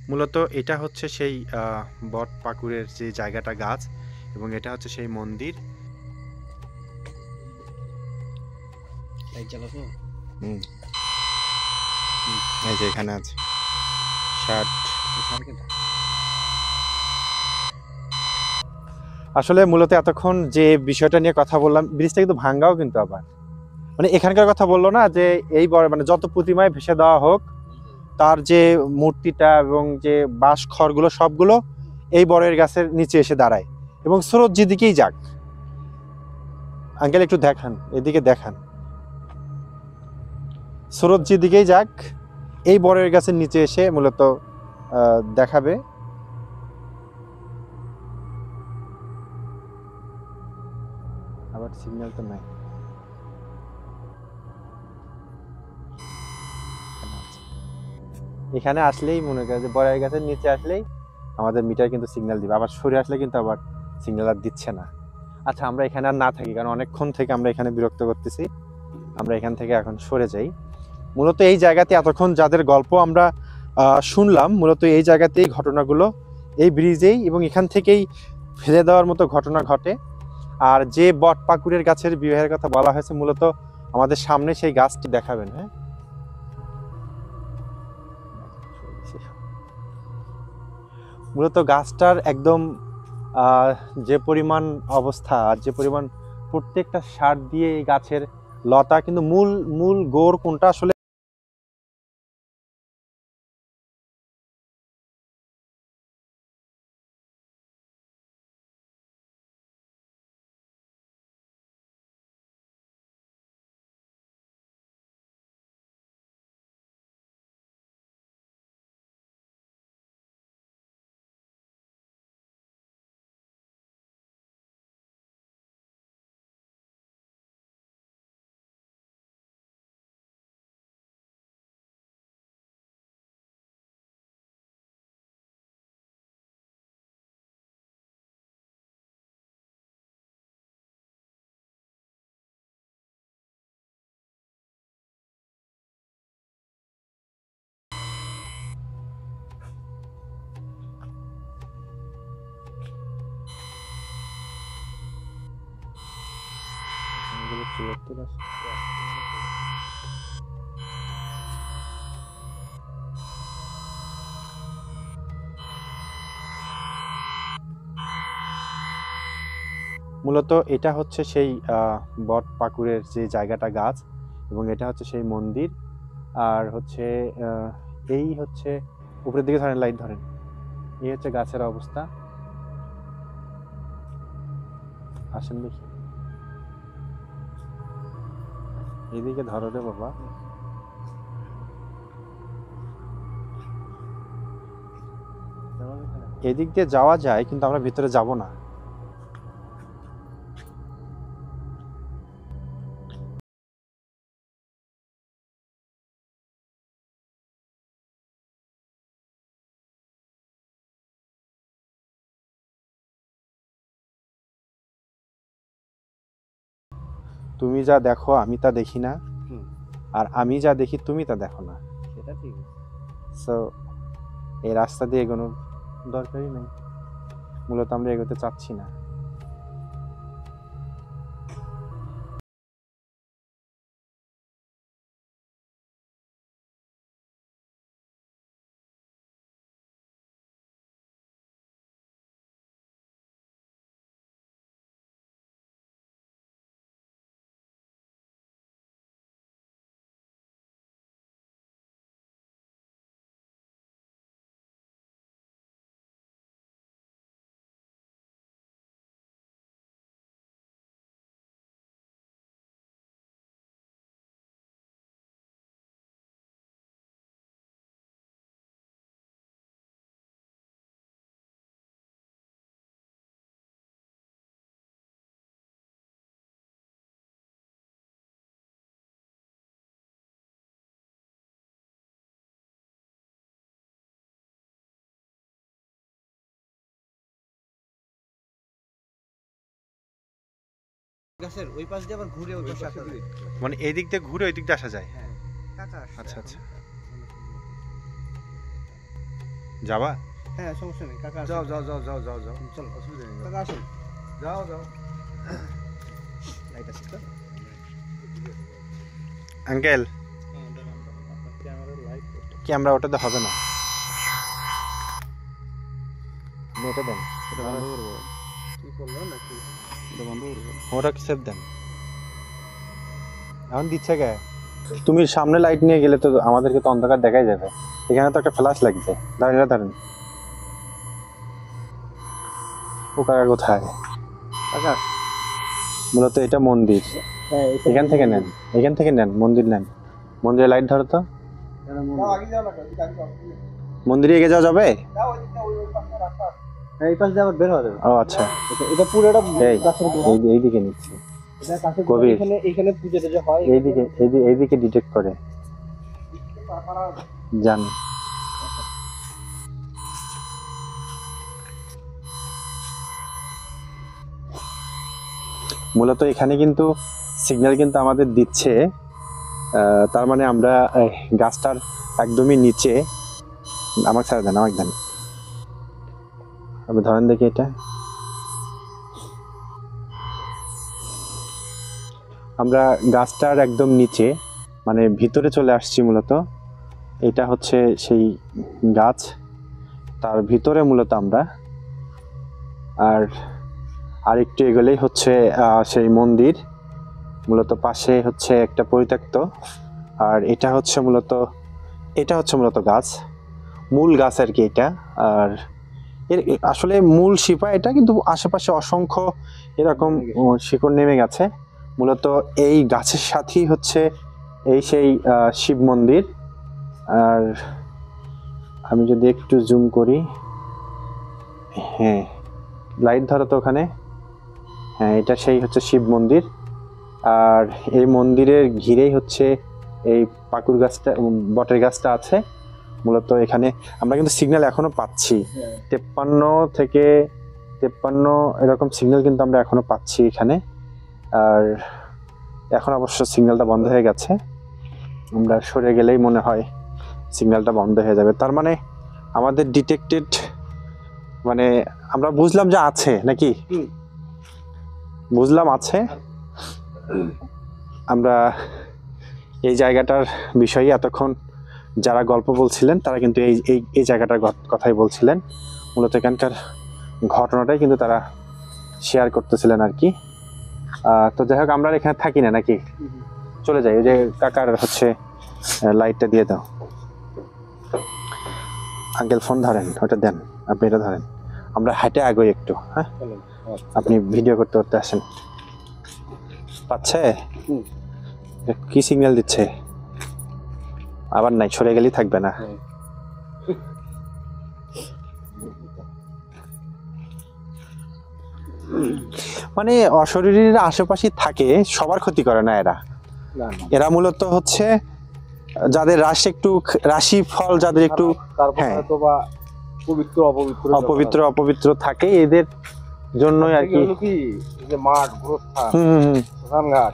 মূলত এটা হচ্ছে সেই বট পাকুড়ের যে জায়গাটা গাছ, এবং এটা হচ্ছে সেই মন্দির। এই যে এখানে আছে শার্ট। আসলে মূলত এতক্ষণ যে বিষয়টা নিয়ে কথা বললাম, ব্রিজটা কিন্তু ভাঙ্গাও, কিন্তু আবার মানে এখানকার কথা বললো না যে এই মানে যত প্রতিমায় ভেসে দেওয়া হোক, তার যে মূর্তিটা এবং যে বাঁশ খড়গুলো সবগুলো এই বড়ের গাছের নিচে এসে দাঁড়ায়, এবং স্রোত যেদিকেই যাক। আঙ্কেল একটু দেখান, এদিকে দেখান, স্রোত যেদিকেই যাক এই বড়ের গাছের নিচে এসে মূলত দেখাবে। আবার সিগন্যাল তো নাই। এখানে আসলেই মনে করে যে বড়াই গাছের নিচে আসলেই আমাদের মিটার কিন্তু সিগন্যাল দিবে, আবার সরে আসলে কিন্তু আবার সিগন্যাল আর দিচ্ছে না। আচ্ছা, আমরা এখানে আর না থাকি, কারণ অনেকক্ষণ থেকে আমরা এখানে বিরক্ত করতেছি। আমরা এখান থেকে এখন সরে যাই। মূলত এই জায়গাতে এতক্ষণ যাদের গল্প আমরা শুনলাম, মূলত এই জায়গাতেই ঘটনাগুলো, এই ব্রিজেই এবং এখান থেকেই ফেলে দেওয়ার মতো ঘটনা ঘটে। আর যে বট পাকুড়ের গাছের বিবাহের কথা বলা হয়েছে, মূলত আমাদের সামনে সেই গাছটি দেখাবেন। হ্যাঁ, মূলত গাছটার একদম যে পরিমাণ অবস্থা আর যে পরিমাণ প্রত্যেকটা সার দিয়ে এই গাছের লতা, কিন্তু মূল মূল গোড় কোনটা আসলে মূলত এটা হচ্ছে সেই বট পাকুড়ের যে জায়গাটা গাছ, এবং এটা হচ্ছে সেই মন্দির। আর হচ্ছে এই হচ্ছে উপরের দিকে ধরেন, লাইট ধরেন, এই হচ্ছে গাছের অবস্থা। আসেন দেখি, এদিকে ধরো রে বাবা। এদিক দিয়ে যাওয়া যায়, কিন্তু আমরা ভিতরে যাব না। তুমি যা দেখো আমি তা দেখি না, আর আমি যা দেখি তুমি তা দেখো না। সেটা ঠিক। সো এই রাস্তা দিয়ে এগোনোর দরকারই নেই, মূলত আমরা এগোতে চাচ্ছি না। গাছের ওই পাশ দিয়ে আবার ঘুরে ওই পাশে আসা যায়, মানে এই দিক দিয়ে ঘুরে ওই দিক দিয়ে আসা যায়। হ্যাঁ, আচ্ছা আচ্ছা। যাবা? হ্যাঁ সমস্যা নেই কাকা যাও যাও যাও যাও যাও যাও চলো অসুবিধা নেই কাকা আসুন যাও যাও লাইট আছে তো আঙ্কেল ক্যামেরা ওটাতে হবে না, এটা দেন, এটা বন্ধ করবো কি করলো নাকি এটা বন্ধ করবো ওটা কি সেভ দেন। এখন দিচ্ছে কে? তুমি সামনে লাইট নিয়ে গেলে তো আমাদেরকে তো অন্ধকার দেখাই যাবে, এখানে তো একটা ফ্ল্যাশ লাগবে। দাঁড়িয়ে দাঁড়ান, ও কাকা কোথায়? কাকা মূলত এটা মন্দির, হ্যাঁ এখান থেকে নেন, এখান থেকে নেন, মন্দির নেন। মন্দিরে লাইট ধরো তো, আগে যাও না আগে যাও মন্দিরে এগিয়ে যাওয়া যাবে? যাও ওইদিকে ওই পাশে রাস্তা হ্যাঁ এই পাশ দিয়ে আবার বের হওয়া যাবে ও আচ্ছা, এটা পুরোটা এই গাছের গোড়া এইদিকে নিচ্ছি, এটা গাছের গোড়া কবির। এখানে পুজো যে হয় এইদিকে এইদিকে ডিটেক্ট করে যান। মূলত এখানে কিন্তু সিগন্যাল কিন্তু আমাদের দিচ্ছে, তার মানে আমরা গাছটার একদমই নিচে। আমাকে ছাড়া দেন, আমাকে দেন, আপনি ধরেন দেখি এটা। আমরা গাছটার একদম নিচে মানে ভিতরে চলে আসছি। মূলত এটা হচ্ছে সেই গাছ, তার ভিতরে মূলত আমরা। আর একটু এগোলেই হচ্ছে সেই মন্দির, মূলত পাশে হচ্ছে একটা পরিত্যক্ত। আর এটা হচ্ছে মূলত গাছ, মূল গাছ আর কি এটা। আর এর আসলে মূল শিপা এটা, কিন্তু আশেপাশে অসংখ্য এরকম শিকড় নেমে গেছে। মূলত এই গাছের সাথেই হচ্ছে এই সেই শিব মন্দির। আর আমি যদি একটু জুম করি, হ্যাঁ লাইট ধরো তো ওখানে, হ্যাঁ এটা সেই হচ্ছে শিব মন্দির। আর এই মন্দিরের ঘিরেই হচ্ছে এই পাকুর গাছটা, বটের গাছটা আছে। মূলত এখানে আমরা কিন্তু সিগন্যাল এখনো পাচ্ছি, 53 এরকম সিগন্যাল কিন্তু আমরা এখনো পাচ্ছি এখানে। আর এখন অবশ্য সিগন্যালটা বন্ধ হয়ে গেছে, আমরা সরে গেলেই মনে হয় সিগন্যালটা বন্ধ হয়ে যাবে। তার মানে আমাদের ডিটেক্টেড, মানে আমরা বুঝলাম যে আছে নাকি, বুঝলাম আছে। আমরা এই জায়গাটার বিষয়ে এতক্ষণ যারা গল্প বলছিলেন তারা কিন্তু এই জায়গাটার কথাই বলছিলেন। মূলত এখানকার ঘটনাটাই কিন্তু তারা শেয়ার করতেছিলেন আর কি। তো যাই হোক, আমরা এখানে থাকি না নাকি, চলে যাই। ওই যে কাকার হচ্ছে লাইটটা দিয়ে দাও। আঙ্কেল ফোন ধরেন, ওটা দেন, আপনি এটা ধরেন, আমরা হাঁটে আগে একটু। হ্যাঁ আপনি ভিডিও করতে করতে আসেন। পাচ্ছে কি সিগন্যাল দিচ্ছে? আবার নাই, সরে গেলেই থাকবে না। মানে অশরীরীর আশেপাশে থাকে, সবার ক্ষতি করে না এরা। এরা মূলত হচ্ছে যাদের রাশি ফল যাদের একটু হ্যাঁ অপবিত্র থাকে, এদের জন্যই আর কি। যে মাঠ গোরস্থান শ্মশানঘাট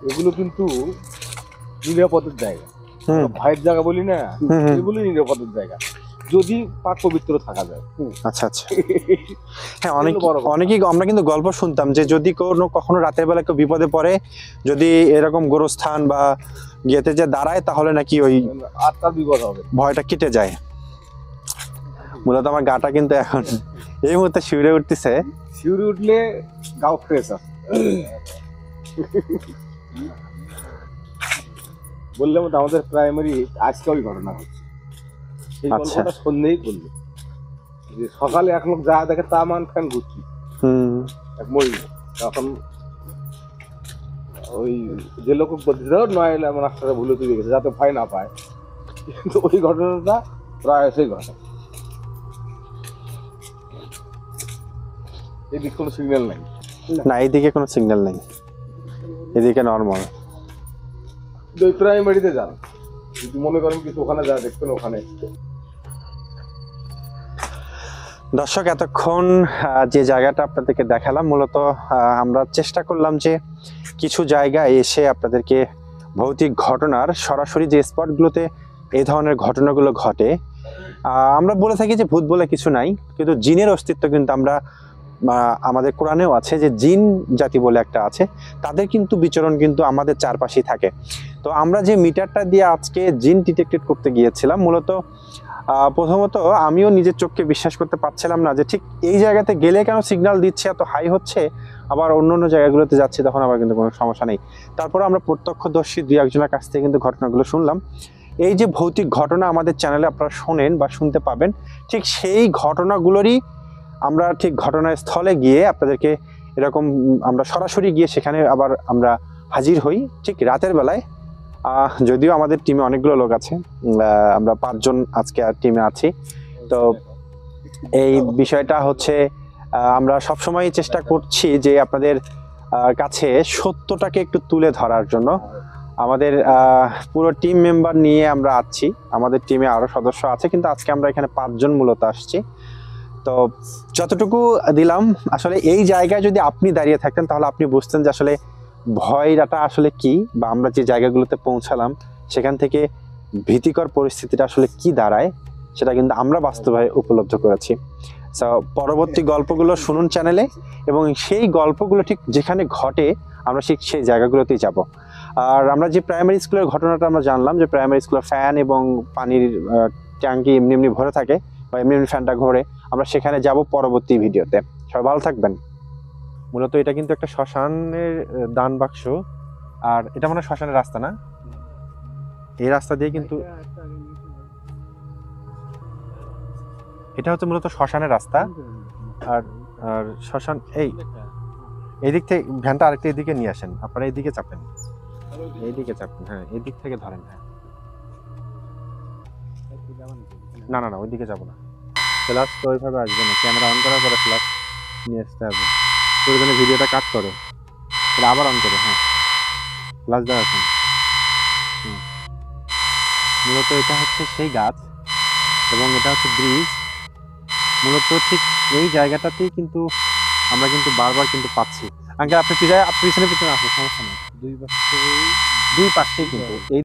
এগুলো কিন্তু নিরাপদের জায়গা, ভয়ের জায়গা বলি না, এগুলো নিরাপদের জায়গা যদি পাক পবিত্র থাকা যায়। আচ্ছা আচ্ছা, হ্যাঁ অনেকেই আমরা কিন্তু গল্প শুনতাম যে যদি কখনো রাতের বেলা কেউ বিপদে পড়ে, যদি এরকম গোরস্থান বা ইয়েতে যে দাঁড়ায়, তাহলে নাকি ওই আত্মার বিপদ হবে, ভয়টা কেটে যায়। মূলত আমার গাটা কিন্তু এখন এই মুহূর্তে শিউরে উঠতেছে। শিউরে উঠলে গাও ফ্রেশ আছে। বললাম তো আমাদের প্রাইমারি আজকে ওই ঘটনা হচ্ছে, এই গল্পটা সন্ধ্যেই করলো যে সকালে এক লোক যা দেখে তা মান ফ্যান ঘুরছি এক মহিলা, তখন ওই যে লোক বলছিল নয় এমন রাস্তাটা ভুলে তুলে গেছে যাতে ভয় না পায়, কিন্তু ওই ঘটনাটা প্রায় সেই ঘটে। এদিকে কোনো সিগন্যাল নাই না, এইদিকে কোনো সিগন্যাল নেই, এদিকে নর্মাল। ওই প্রাইমারিতে যান, যদি মনে করেন কিছু ওখানে যা দেখবেন ওখানে। দর্শক, এতক্ষণ যে জায়গাটা আপনাদেরকে দেখালাম, মূলত আমরা চেষ্টা করলাম যে কিছু জায়গায় এসে আপনাদেরকে ভৌতিক ঘটনার সরাসরি যে স্পটগুলোতে এই ধরনের ঘটনাগুলো ঘটে আমরা বলে থাকি যে ভূত বলে কিছু নাই, কিন্তু জিনের অস্তিত্ব কিন্তু আমরা আমাদের কোরআনেও আছে যে জিন জাতি বলে একটা আছে, তাদের কিন্তু বিচরণ কিন্তু আমাদের চারপাশেই থাকে। তো আমরা যে মিটারটা দিয়ে আজকে জিন ডিটেক্টেড করতে গিয়েছিলাম, মূলত প্রথমত আমিও নিজের চোখকে বিশ্বাস করতে পারছিলাম না যে ঠিক এই জায়গাতে গেলে কেন সিগন্যাল দিচ্ছে এত হাই হচ্ছে, আবার অন্য অন্য জায়গাগুলোতে যাচ্ছে তখন আবার কিন্তু কোনো সমস্যা নেই। তারপর আমরা প্রত্যক্ষদর্শী দুই একজনের কাছ থেকে কিন্তু ঘটনাগুলো শুনলাম। এই যে ভৌতিক ঘটনা আমাদের চ্যানেলে আপনারা শোনেন বা শুনতে পাবেন, ঠিক সেই ঘটনাগুলোরই আমরা ঠিক ঘটনাস্থলে গিয়ে আপনাদেরকে এরকম আমরা সরাসরি গিয়ে সেখানে আবার আমরা হাজির হই ঠিক রাতের বেলায়। যদিও আমাদের টিমে অনেকগুলো লোক আছে, আমরা 5 জন আজকে আর টিমে আছি। তো এই বিষয়টা হচ্ছে আমরা সবসময় চেষ্টা করছি যে আপনাদের কাছে সত্যটাকে একটু তুলে ধরার জন্য। আমাদের পুরো টিম মেম্বার নিয়ে আমরা আছি, আমাদের টিমে আরো সদস্য আছে, কিন্তু আজকে আমরা এখানে 5 জন মূলত আসছি। তো যতটুকু দিলাম, আসলে এই জায়গায় যদি আপনি দাঁড়িয়ে থাকতেন তাহলে আপনি বুঝতেন যে আসলে ভয়টা আসলে কি, বা আমরা যে জায়গাগুলোতে পৌঁছালাম সেখান থেকে ভীতিকর পরিস্থিতিটা আসলে কি দাঁড়ায়, সেটা কিন্তু আমরা বাস্তবে উপলব্ধ করেছি। সো পরবর্তী গল্পগুলো শুনুন চ্যানেলে, এবং সেই গল্পগুলো ঠিক যেখানে ঘটে আমরা ঠিক সেই জায়গাগুলোতেই যাব। আর আমরা যে প্রাইমারি স্কুলের ঘটনাটা আমরা জানলাম যে প্রাইমারি স্কুলের ফ্যান এবং পানির ট্যাঙ্কি এমনি এমনি ভরে থাকে বা এমনি এমনি ফ্যানটা ঘোরে, আমরা সেখানে যাব পরবর্তী ভিডিওতে। সবাই ভালো থাকবেন। মূলত এটা কিন্তু একটা শ্মশানের দান বাক্স, আর এটা মানে শ্মশানের রাস্তা না, এই রাস্তা দিয়ে কিন্তু এটা হচ্ছে মূলত শ্মশানের রাস্তা। আর আর শ্মশান এই দিক থেকে ভ্যানটা আরেকটা এদিকে নিয়ে আসেন, আপনারা এইদিকে চাপেন, এইদিকে চাপেন, হ্যাঁ এই দিক থেকে ধরেন। হ্যাঁ না না না ওইদিকে যাবো না, ফ্ল্যাশ তো ওইভাবে আসবে না, ক্যামেরা অন করার পরে ফ্ল্যাশ নিয়ে আসতে হবে। প্রয়োজনে ভিডিওটা কাট করো, তাহলে আবার অন করো। হ্যাঁ ফ্ল্যাশ দেওয়া আছে। মূলত এটা হচ্ছে সেই গাছ এবং এটা হচ্ছে ব্রিজ। মূলত ঠিক এই জায়গাটাতেই কিন্তু আমরা কিন্তু বারবার কিন্তু পাচ্ছি। আঙ্কেল আপনি পিছনে পিছনে আসলে সমস্যা নেই, দুই পাশেই কিন্তু এই